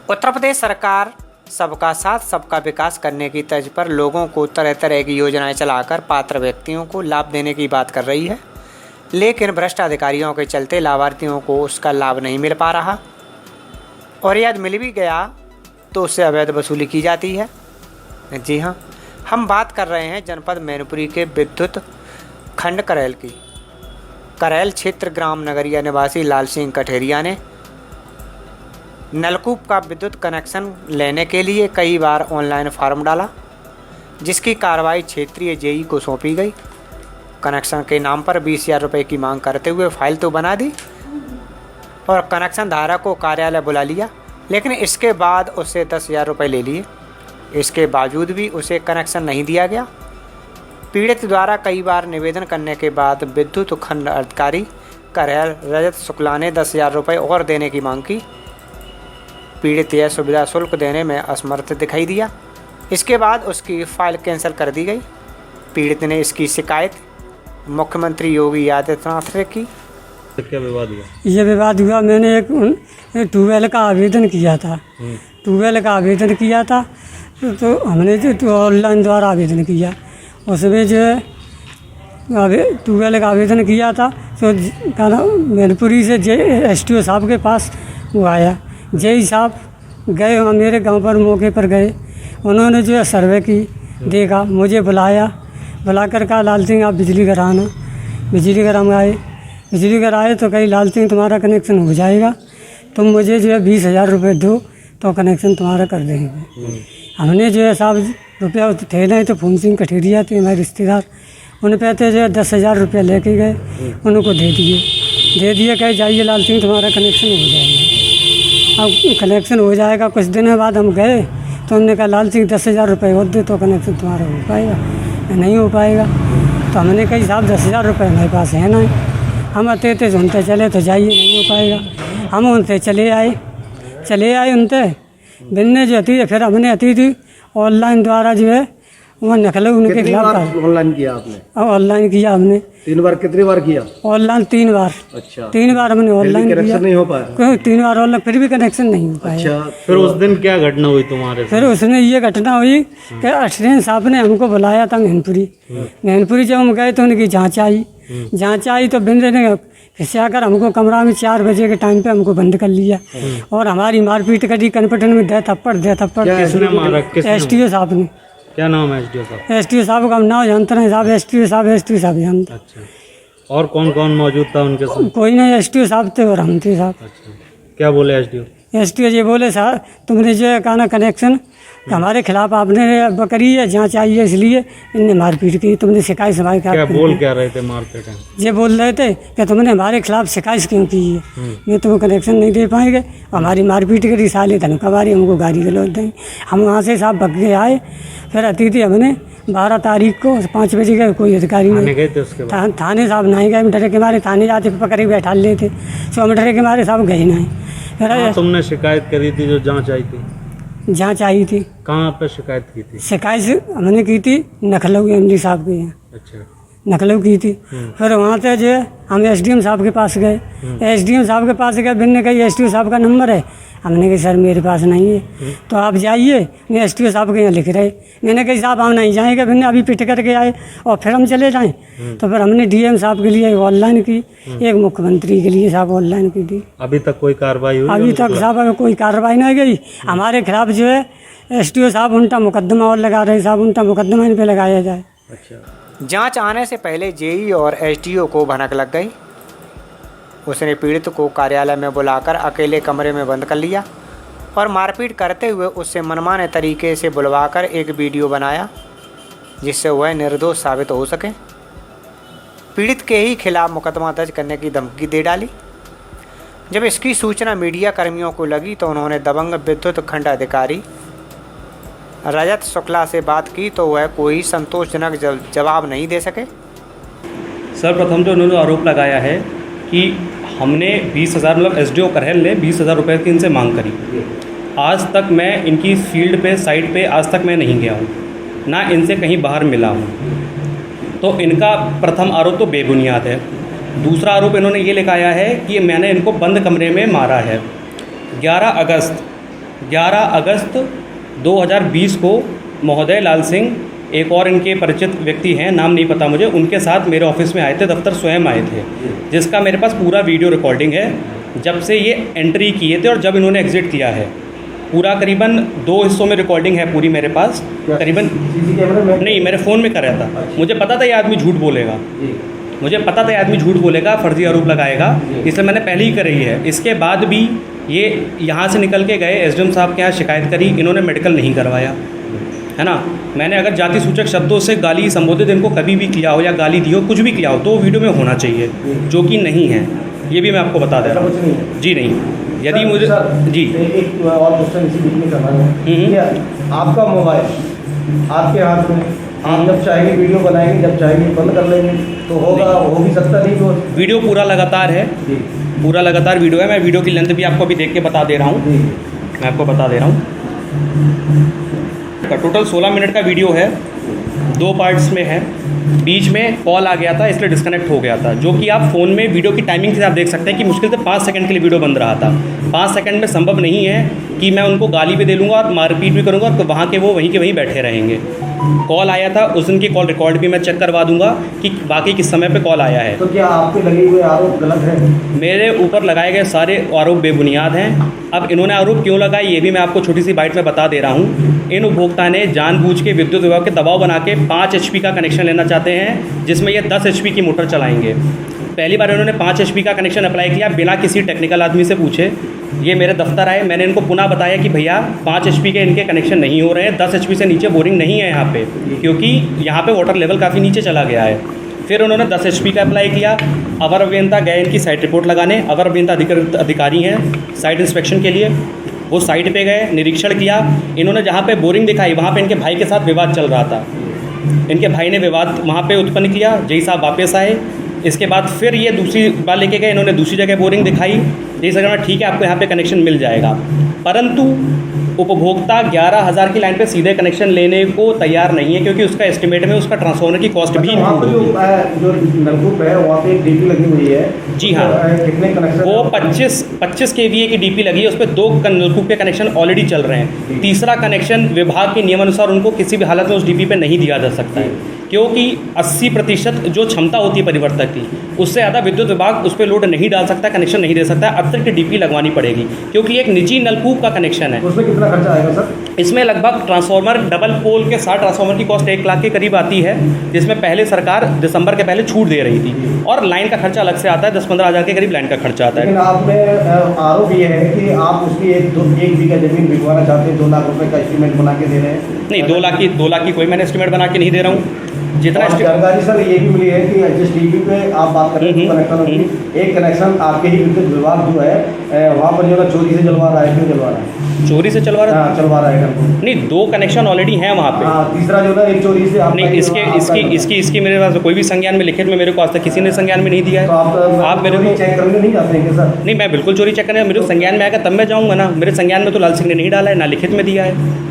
उत्तर प्रदेश सरकार सबका साथ सबका विकास करने की तर्ज पर लोगों को तरह तरह की योजनाएं चलाकर पात्र व्यक्तियों को लाभ देने की बात कर रही है, लेकिन भ्रष्ट अधिकारियों के चलते लाभार्थियों को उसका लाभ नहीं मिल पा रहा और यदि मिल भी गया तो उससे अवैध वसूली की जाती है। जी हाँ, हम बात कर रहे हैं जनपद मैनपुरी के विद्युत खंड करेल की। करेल क्षेत्र ग्राम नगरिया निवासी लाल सिंह कठेरिया ने नलकूप का विद्युत कनेक्शन लेने के लिए कई बार ऑनलाइन फॉर्म डाला, जिसकी कार्रवाई क्षेत्रीय जेई को सौंपी गई। कनेक्शन के नाम पर 20,000 रुपये की मांग करते हुए फाइल तो बना दी और कनेक्शन धारक को कार्यालय बुला लिया, लेकिन इसके बाद उससे 10,000 रुपये ले लिए। इसके बावजूद भी उसे कनेक्शन नहीं दिया गया। पीड़ित द्वारा कई बार निवेदन करने के बाद विद्युत खंड अधिकारी करेल रजत शुक्ला ने 10,000 रुपये और देने की मांग की। पीड़ित यह सुविधा शुल्क देने में असमर्थ दिखाई दिया। इसके बाद उसकी फाइल कैंसिल कर दी गई। पीड़ित ने इसकी शिकायत मुख्यमंत्री योगी आदित्यनाथ से की। क्या विवाद हुआ? ये विवाद हुआ, मैंने एक ट्यूबवेल का आवेदन किया था। ट्यूबवेल का आवेदन किया था तो हमने जो ऑनलाइन द्वारा आवेदन किया, उसमें जो ट्यूबवेल का आवेदन किया था तो मैनपुरी से STO साहब के पास वो आया। जेई साहब गए वहाँ मेरे गांव पर, मौके पर गए। उन्होंने जो है सर्वे की, देखा, मुझे बुला कर कहा लाल सिंह आप बिजली कराना। बिजली कराए तो कहीं लाल सिंह तुम्हारा कनेक्शन हो जाएगा, तुम मुझे जो है 20,000 रुपये दो तो कनेक्शन तुम्हारा कर देंगे। हमने जो है साहब रुपया थे नहीं, तो फून सिंह कठेरिया थे हमारे रिश्तेदार, उन पे जो है 10,000 रुपये लेके गए, उनको दे दिए कहे जाइए लाल सिंह तुम्हारा कनेक्शन हो जाएगा। अब कनेक्शन हो जाएगा, कुछ दिनों बाद हम गए तो हमने कहा लाल सिंह 10,000 रुपये और दे तो कनेक्शन तुम्हारा हो पाएगा, नहीं हो पाएगा। तो हमने कही साहब 10,000 रुपये हमारे पास है ना, हम आते थे उनते चले तो जाइए नहीं हो पाएगा। हम उनसे चले आए उनते बिन्ने जो थी, फिर हमने आती थी ऑनलाइन द्वारा जो है वो नकल उनके खिलाफ ऑनलाइन किया आपने? ऑनलाइन किया हमने 3 बार। कितनी बार किया ऑनलाइन? 3 बार। अच्छा, 3 बार हमने ऑनलाइन किया, नहीं हो पाया। 3 बार ऑनलाइन, फिर भी कनेक्शन नहीं हो पाया। अच्छा, फिर उस दिन क्या घटना हुई तुम्हारे? फिर उसने ये घटना हुई कि असिस्टेंट साहब ने हमको बुलाया था मैनपुरी जब हम गए तो उनकी जाँच आई तो बिंदे ने खिंचा कर हमको कमरा में 4 बजे के टाइम पे हमको बंद कर लिया और हमारी मारपीट करी, कनपटन में दे थप्पड़। किसने मारा? STO साहब ने। क्या नाम है STO साहब? STO साहब का हम नाम जानते नहीं साहब, STO साहब जानते। अच्छा, और कौन कौन मौजूद था उनके साथ? कोई नहीं, STO साहब थे और हम थे साहब। अच्छा, क्या बोले STO? ये बोले साहब तुमने जो कहा ना कनेक्शन हमारे खिलाफ आपने बकरी है, जाँच आई है, इसलिए इनने मारपीट की, तुमने शिकायत समाई। क्या रहे थे मारपीट? ये बोल रहे थे कि तुमने हमारे खिलाफ शिकायत क्यों की है, ये तुम्हें कनेक्शन नहीं दे पाएंगे, हमारी मारपीट करी, साले धमका मारी, हमको गाली गलौज देंगे। हम वहाँ से साहब भग के आए, फिर अतिथि हमने 12 तारीख को 5 बजे का कोई अधिकारी नहीं गए थे। उसके बाद थाने साहब नहीं गए, डरे के मारे थाने जाते पकड़े बैठा लेते, सो हम डरे के मारे साहब गए नहीं। फिर तुमने शिकायत करी थी, जो जाँच आई थी? जाँच आई थी। कहाँ पे शिकायत की थी? शिकायत हमने की थी नखलऊ MD साहब के यहाँ। अच्छा, नकलऊ की थी। फिर वहाँ से जो है हम SDM साहब के पास गए। SDM साहब के पास गए, बिन्ने कही STO साहब का नंबर है, हमने कही सर मेरे पास नहीं है, तो आप जाइए, मैं STO साहब के यहाँ लिख रहे। मैंने कही साहब हम नहीं जाएंगे, बिन्ने अभी पिट करके आए और फिर हम चले जाएँ। तो फिर हमने DM साहब के लिए ऑनलाइन की, एक मुख्यमंत्री के लिए साहब ऑनलाइन की थी। अभी तक कोई कार्रवाई हुई? अभी तक साहब कोई कार्रवाई नहीं गई हमारे खिलाफ। जो है STO साहब उनका मुकदमा और लगा रहे साहब, उनका मुकदमा इन पर लगाया जाए। अच्छा, जांच आने से पहले जेई और SDO को भनक लग गई। उसने पीड़ित को कार्यालय में बुलाकर अकेले कमरे में बंद कर लिया और मारपीट करते हुए उससे मनमाने तरीके से बुलवाकर एक वीडियो बनाया, जिससे वह निर्दोष साबित हो सके। पीड़ित के ही खिलाफ मुकदमा दर्ज करने की धमकी दे डाली। जब इसकी सूचना मीडिया कर्मियों को लगी तो उन्होंने दबंग विद्युत खंड अधिकारी रजत शुक्ला से बात की तो वह कोई संतोषजनक जवाब नहीं दे सके। सर्वप्रथम तो उन्होंने आरोप लगाया है कि हमने 20,000 मतलब SDO करेल ने 20,000 रुपये की इनसे मांग करी। आज तक मैं इनकी फील्ड पे साइट पे आज तक मैं नहीं गया हूँ, ना इनसे कहीं बाहर मिला हूँ। तो इनका प्रथम आरोप तो बेबुनियाद है। दूसरा आरोप इन्होंने ये लगाया है कि मैंने इनको बंद कमरे में मारा है। 11 अगस्त 11 अगस्त 2020 को महोदय लाल सिंह, एक और इनके परिचित व्यक्ति हैं, नाम नहीं पता मुझे, उनके साथ मेरे ऑफिस में आए थे, दफ्तर स्वयं आए थे, जिसका मेरे पास पूरा वीडियो रिकॉर्डिंग है जब से ये एंट्री किए थे और जब इन्होंने एग्ज़िट किया है। पूरा करीबन 2 हिस्सों में रिकॉर्डिंग है पूरी मेरे पास। करीबन नहीं, मेरे फ़ोन में कर रहा था। मुझे पता था ये आदमी झूठ बोलेगा, मुझे पता था ये आदमी झूठ बोलेगा, फर्जी आरोप लगाएगा, इसलिए मैंने पहले ही करी है। इसके बाद भी ये यहाँ से निकल के गए, एसडीएम साहब के यहाँ शिकायत करी, इन्होंने मेडिकल नहीं करवाया, है ना। मैंने अगर जाति सूचक शब्दों से गाली संबोधित इनको कभी भी किया हो या गाली दी हो, कुछ भी किया हो, तो वीडियो में होना चाहिए, जो कि नहीं है। ये भी मैं आपको बता दे रहा हूँ। जी नहीं, यदि मुझे जी एक और क्वेश्चन इसी बीच में करना है। आपका मोबाइल आपके हाथ में, आप जब चाहेंगे वीडियो बनाएंगे, जब चाहेंगे बंद कर लेंगे, तो होगा, हो भी सकता नहीं तो। वीडियो पूरा लगातार है, पूरा लगातार वीडियो है। मैं वीडियो की लेंथ भी आपको अभी देख के बता दे रहा हूँ, मैं आपको बता दे रहा हूँ। टोटल 16 मिनट का वीडियो है, 2 पार्ट्स में है। बीच में कॉल आ गया था, इसलिए डिस्कनेक्ट हो गया था, जो कि आप फ़ोन में वीडियो की टाइमिंग से आप देख सकते हैं कि मुश्किल से 5 सेकंड के लिए वीडियो बंद रहा था। 5 सेकंड में संभव नहीं है कि मैं उनको गाली भी दे लूँगा और मारपीट भी करूँगा, तो वहाँ के वो वहीं के वहीं बैठे रहेंगे। कॉल आया था, उस दिन की कॉल रिकॉर्ड भी मैं चेक करवा दूंगा कि बाकी किस समय पे कॉल आया है। तो क्या आपके लगे हुए आरोप गलत है? मेरे ऊपर लगाए गए सारे आरोप बेबुनियाद हैं। अब इन्होंने आरोप क्यों लगाए, ये भी मैं आपको छोटी सी बाइट में बता दे रहा हूँ। इन उपभोक्ता ने जानबूझ के विद्युत विभाग के दबाव बना के 5 HP का कनेक्शन लेना चाहते हैं, जिसमें ये 10 HP की मोटर चलाएंगे। पहली बार इन्होंने 5 HP का कनेक्शन अप्लाई किया बिना किसी टेक्निकल आदमी से पूछे। ये मेरे दफ्तर आए, मैंने इनको पुनः बताया कि भैया 5 HP के इनके कनेक्शन नहीं हो रहे हैं, 10 HP से नीचे बोरिंग नहीं है यहाँ पे, क्योंकि यहाँ पे वाटर लेवल काफ़ी नीचे चला गया है। फिर उन्होंने 10 HP का अप्लाई किया। अवर अभियंता गए इनकी साइट रिपोर्ट लगाने, अवर अभियंता अधिकारी हैं साइट इंस्पेक्शन के लिए, वो साइट पे गए, निरीक्षण किया। इन्होंने जहाँ पे बोरिंग दिखाई वहाँ पे इनके भाई के साथ विवाद चल रहा था, इनके भाई ने विवाद वहाँ पे उत्पन्न किया। जय साहब वापस आए, इसके बाद फिर ये दूसरी बार लेके गए, इन्होंने दूसरी जगह बोरिंग दिखाई। जय साहब ठीक है, आपको यहाँ पे कनेक्शन मिल जाएगा, परंतु उपभोक्ता 11,000 की लाइन पे सीधे कनेक्शन लेने को तैयार नहीं है, क्योंकि उसका एस्टिमेट में उसका ट्रांसफार्मर की कॉस्ट भी वहाँ पर जो नलकूप है वहाँ पे एक डीपी लगी हुई है। जी हाँ, कितने कनेक्शन? वो 25 KVA की डीपी लगी है, उस पर 2 नलकूप के कनेक्शन ऑलरेडी चल रहे हैं। तीसरा कनेक्शन विभाग के नियमानुसार उनको किसी भी हालत में उस डीपी पे नहीं दिया जा सकता है, क्योंकि 80% जो क्षमता होती है परिवर्तक की, उससे ज़्यादा विद्युत विभाग उस पर लोड नहीं डाल सकता, कनेक्शन नहीं दे सकता, अतिरिक्त डीपी लगवानी पड़ेगी, क्योंकि एक निजी नलकूप का कनेक्शन है। उसमें कितना खर्चा आएगा सर? इसमें लगभग ट्रांसफार्मर डबल पोल के साथ ट्रांसफार्मर की कॉस्ट 1 लाख के करीब आती है, जिसमें पहले सरकार दिसंबर के पहले छूट दे रही थी, और लाइन का खर्चा अलग से आता है, 10-15 हज़ार के करीब लाइन का खर्चा आता है। लेकिन आप में आरोप ये है कि आप उसकी एक बीघा जमीन बिकवाना चाहते हैं, 2 लाख रुपए का एस्टीमेट बना के दे रहे हैं। नहीं, 2 लाख की कोई मैंने एस्टीमेट बना के नहीं दे रहा हूँ। जितना जानकारी सर ये भी मिली है कि जिस टीवी पे आप बात कर रहे हैं कनेक्शन होगी, एक कनेक्शन आपके ही विद्युत विभाग जो है वहाँ पर जो है चोरी से जलवा रहा है। क्यों जलवा रहा है? चोरी से चलवा रहा है? चलवा रहा है। नहीं, 2 कनेक्शन ऑलरेडी हैं वहाँ पे। तीसरा जो है एक चोरी से नहीं, इसकी मेरे पास कोई भी संज्ञान में लिखित में मेरे को आज तक किसी ने संज्ञान में नहीं दिया है। तो आप मेरे को चेक करने नहीं जाते हैं सर? नहीं, मैं बिल्कुल चोरी चेक करने, मेरे को संज्ञान में आएगा तब मैं जाऊँगा ना। मेरे संज्ञान में तो लाल सिंह ने नहीं डाला है, ना लिखित में दिया है।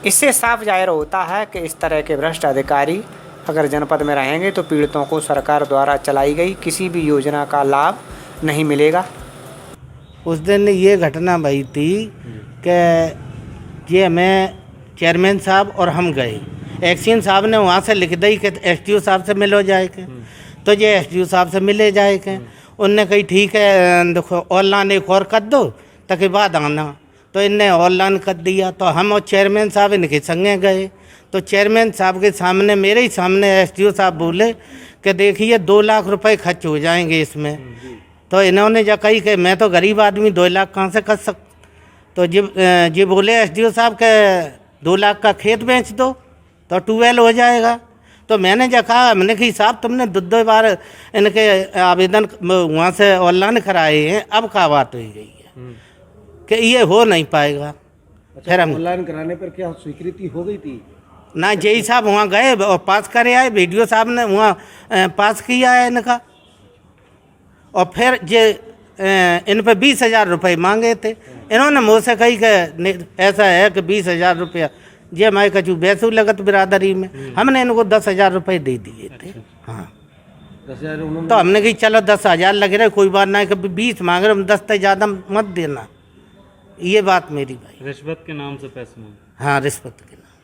इससे साफ जाहिर होता है कि इस तरह के भ्रष्ट अधिकारी अगर जनपद में रहेंगे तो पीड़ितों को सरकार द्वारा चलाई गई किसी भी योजना का लाभ नहीं मिलेगा। उस दिन ये घटना भई थी कि ये हमें चेयरमैन साहब और हम गए, एक्शन साहब ने वहाँ से लिख दी कि SDO साहब से मिलो जाए के, तो ये SDO साहब से मिले जाए के। उनने कही ठीक है, देखो ऑनलाइन एक और कर दो ताकि बाद आना, तो इनने ऑनलाइन कर दिया। तो हम और चेयरमैन साहब इनके संगे गए, तो चेयरमैन साहब के सामने, मेरे ही सामने SDO साहब बोले कि देखिए 2 लाख रुपए खर्च हो जाएंगे इसमें। तो इन्होंने जो कही कि मैं तो गरीब आदमी 2 लाख कहाँ से कर सकता, तो जी बोले SDO साहब के 2 लाख का खेत बेच दो तो ट्यूबवेल हो जाएगा। तो मैंने जो कहा, हमने कही साहब तुमने 2 बार इनके आवेदन वहाँ से ऑनलाइन कराए हैं, अब क्या बात हो गई है कि ये हो नहीं पाएगा। फिर हम ऑनलाइन कराने पर क्या स्वीकृति हो गई थी? ना, जय साहब वहाँ गए और पास करे आए, BDO साहब ने वहाँ पास किया है इनका, और फिर जे इन पे 20,000 रुपये मांगे थे। इन्होंने मुझसे कही कि ऐसा है कि 20,000 रुपया जे मैं कचू बैसू लगत बिरादरी में, हमने इनको 10,000 रुपये दे दिए थे। हाँ, 10,000। तो हमने कही चलो 10,000 लग रहे, कोई बात नहीं, कभी 20 मांग रहे, 10 से ज़्यादा मत देना। ये बात मेरी भाई। रिश्वत के नाम से पैसे मांगे। हाँ, रिश्वत के नाम।